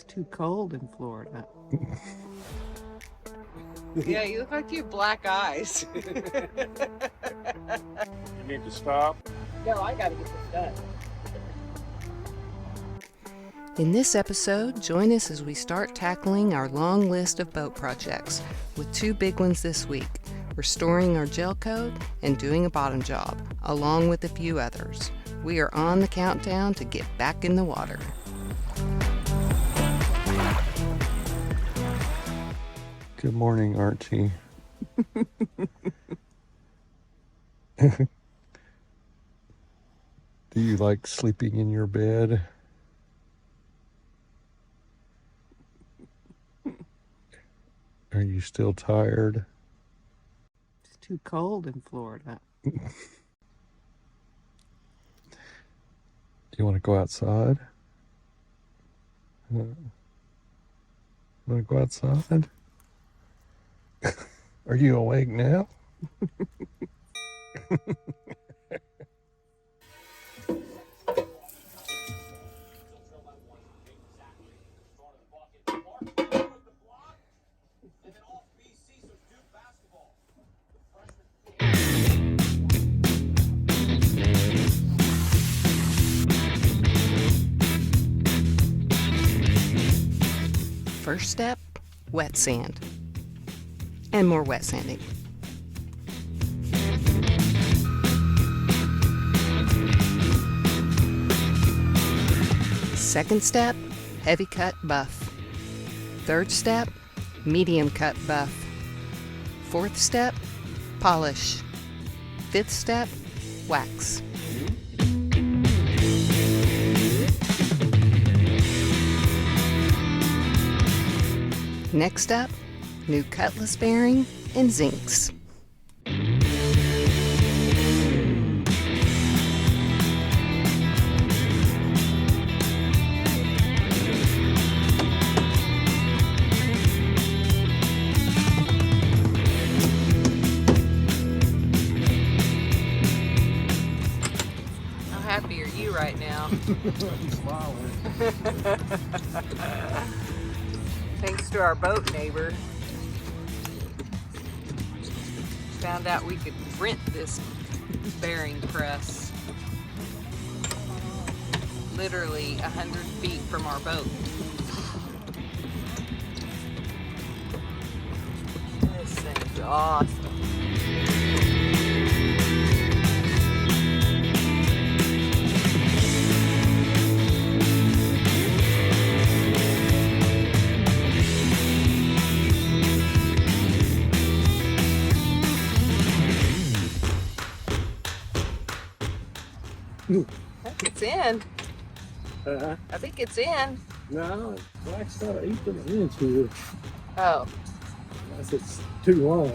It's too cold in Florida. Yeah, you look like you have black eyes. You need to stop. No, I gotta get this done. In this episode, join us as we start tackling our long list of boat projects, with two big ones this week: restoring our Gelcoat and doing a bottom job, along with a few others. We are on the countdown to get back in the water. Good morning, Archie. Do you like sleeping in your bed? Are you still tired? It's too cold in Florida. Do you want to go outside? Want to go outside? Are you awake now? First step, wet sand. And more wet sanding. Second step, heavy cut buff. Third step, medium cut buff. Fourth step, polish. Fifth step, wax. Next up, new Cutlass bearing and zincs. How happy are you right now? I'm smiling. Thanks to our boat neighbor. Found out we could rent this bearing press. Literally 100 feet from our boat. This thing's awesome. I think it's in. I think it's in. No, waxed out 1/8 inch here. Oh, Unless it's too long.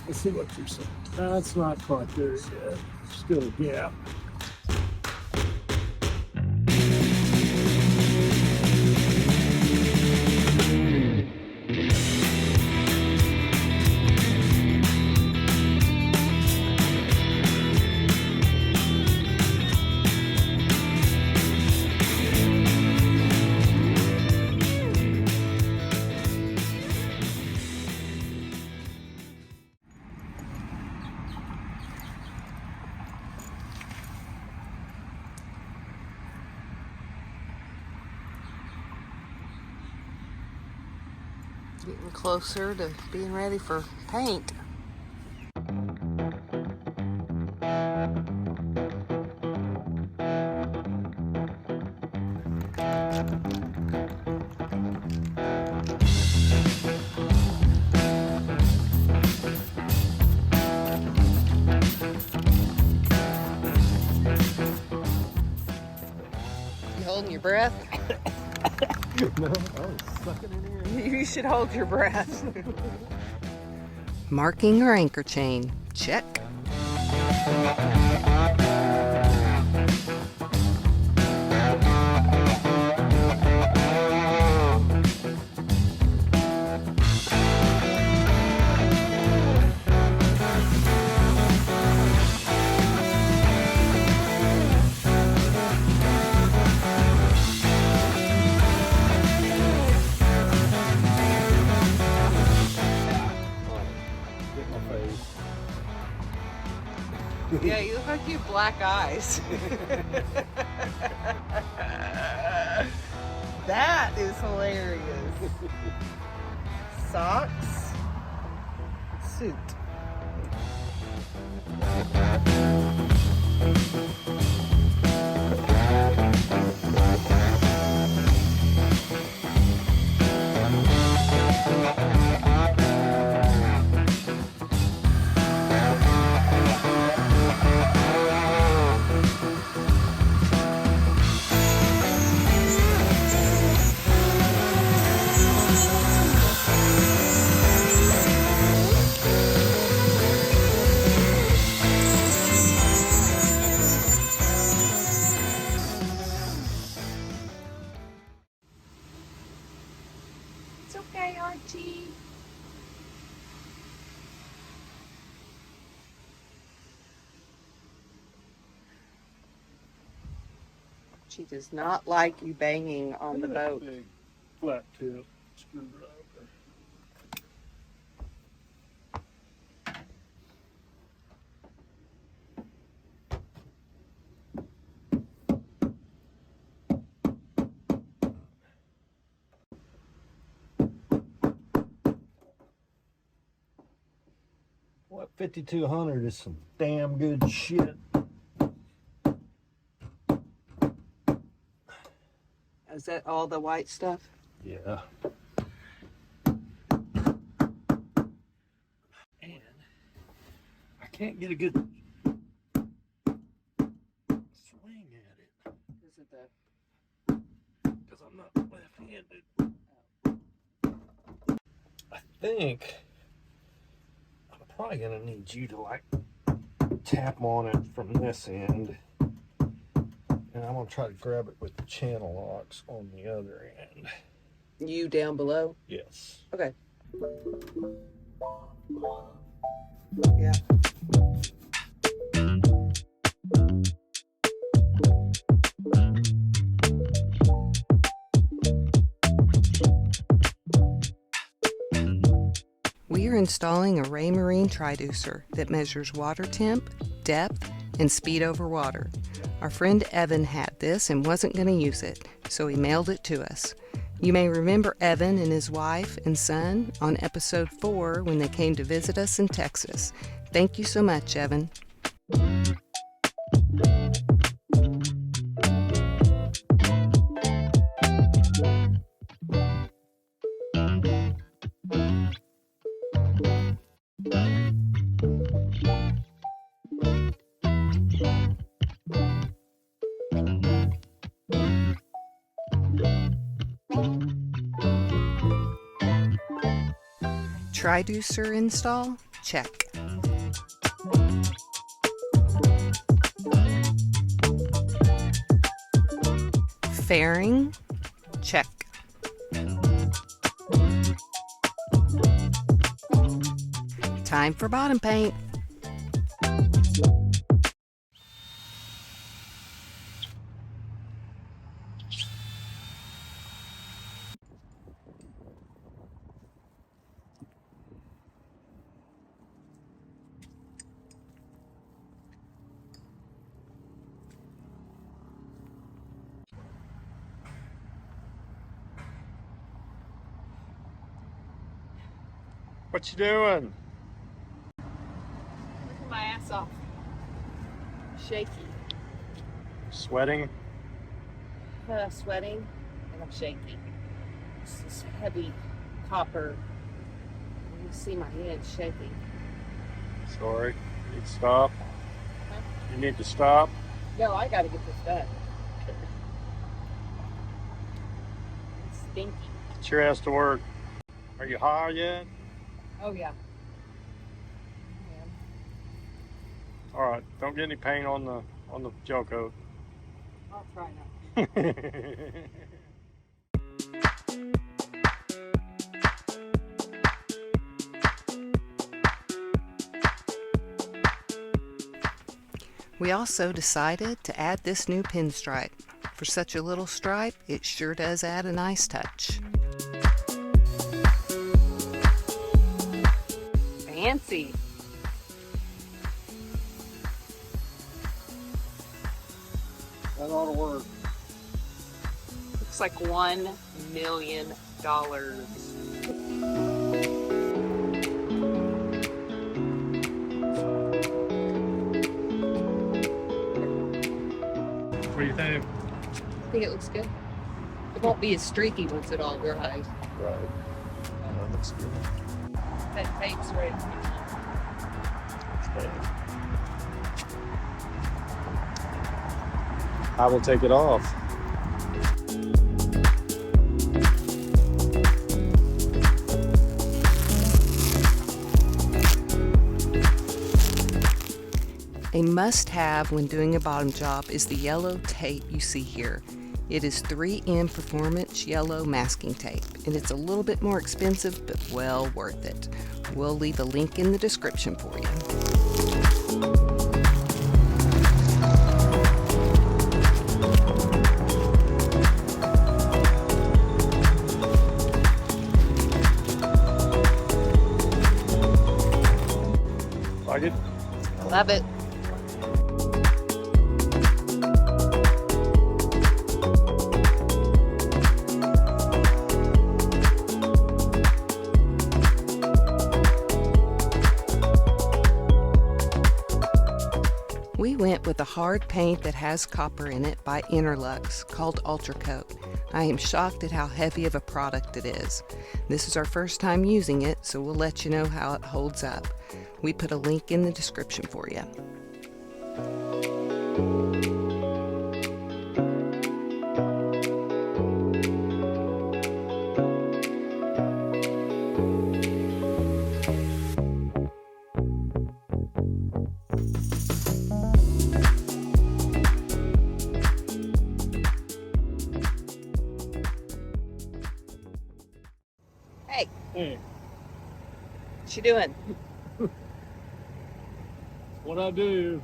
Let's see what you're saying. That's not quite there yet. Still a gap. getting closer to being ready for paint. You holding your breath? No, I was sucking in here. You should hold your breath. Marking our anchor chain. Check. Yeah, you look like you have black eyes. That is hilarious. Socks, suit. It's okay, Archie. She does not like you banging on the boat. Big flat tip screwdriver. What 5200 is some damn good shit. Is that all the white stuff? Yeah. And I can't get a good swing at it Is it the because I'm not left-handed. I think I'm probably gonna need you to like tap on it from this end. And I'm going to try to grab it with the channel locks on the other end. you down below? Yes. Okay. Yeah. We are installing a Raymarine Triducer that measures water temp, depth, and speed over water. Our friend Evan had this and wasn't going to use it, so he mailed it to us. You may remember Evan and his wife and son on episode 4 when they came to visit us in Texas. Thank you so much, Evan. Triducer install? Check. Fairing? Check. Time for bottom paint. What you doing? Working my ass off. Shaky. Sweating? Sweating, and I'm shaky. It's this heavy copper. You see my head shaking. Sorry. You need to stop. Huh? You need to stop. No, I gotta get this done. Okay. It's stinky. Get your ass to work. Are you high yet? Oh yeah. All right. Don't get any paint on the Gelcoat. I'll try not. We also decided to add this new pinstripe. For such a little stripe, it sure does add a nice touch. Fancy. That ought to work. Looks like $1 million. What do you think? I think it looks good. It won't be as streaky once it all dries. Right. That looks good. That tape's ready. Okay. I will take it off. A must-have when doing a bottom job is the yellow tape you see here. It is 3M Performance Yellow Masking Tape, and it's a little bit more expensive, but well worth it. We'll leave a link in the description for you. Like it? Love it. We went with a hard paint that has copper in it by Interlux called Ultra-Kote. I am shocked at how heavy of a product it is. This is our first time using it, so we'll let you know how it holds up. We put a link in the description for you. Hey, Hey, what you doing? what I do,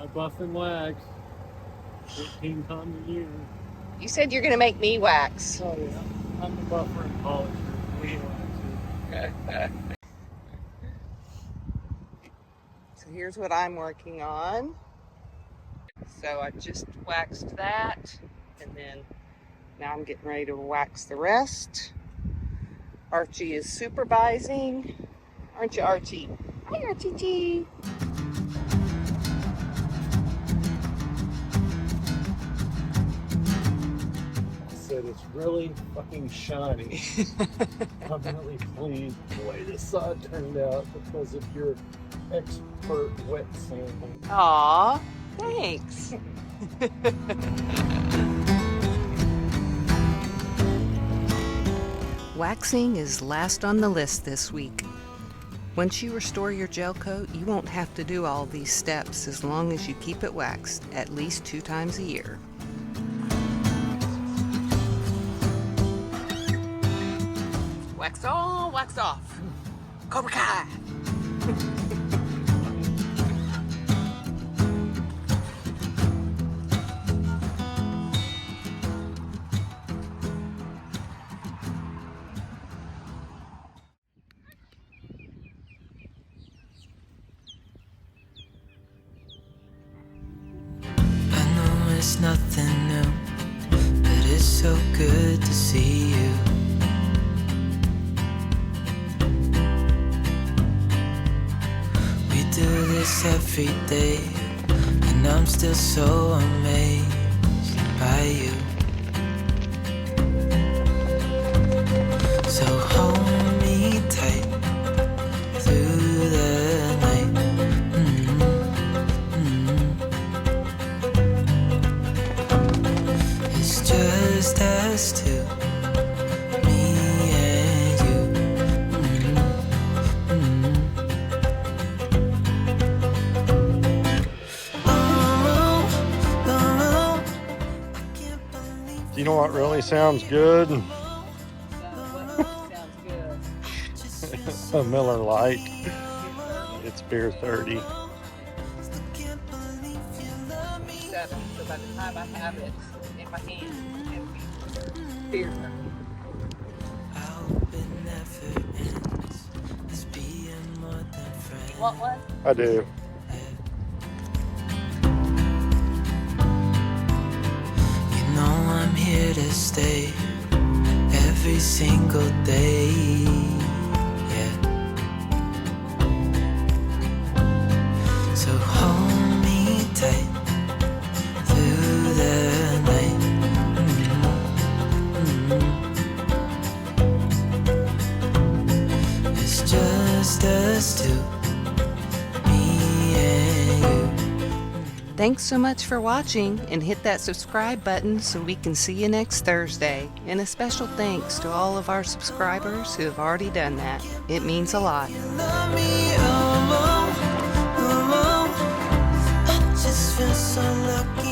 I buff and wax 15 times a year. You said you're gonna make me wax. Oh yeah, I'm the buffer and polisher, we waxer. So here's what I'm working on. So I just waxed that, and then now I'm getting ready to wax the rest. Archie is supervising. Aren't you, Archie? Hi, Archie G. Said it's really fucking shiny. I'm really pleased with the way this side turned out because of your expert wet sanding. Aw, thanks. Waxing is last on the list this week. Once you restore your gel coat, you won't have to do all these steps as long as you keep it waxed at least 2 times a year. Wax on, wax off. Cobra Kai. It's nothing new, but it's so good to see you. We do this every day, and I'm still so amazed by you. So hold me tight through the night. Just us two, me and you. You know what really sounds good? Sounds good. A Miller Lite. It's beer 30. 7, so by the time I have it in my hand, it'll be beer. You want one? I do. stay every single day. Yeah. So hold me tight through the night. It's just us two, me and you. Thanks so much for watching, and hit that subscribe button so we can see you next Thursday. And a special thanks to all of our subscribers who have already done that. It means a lot. Love me, oh, oh, oh, oh. I just feel so lucky.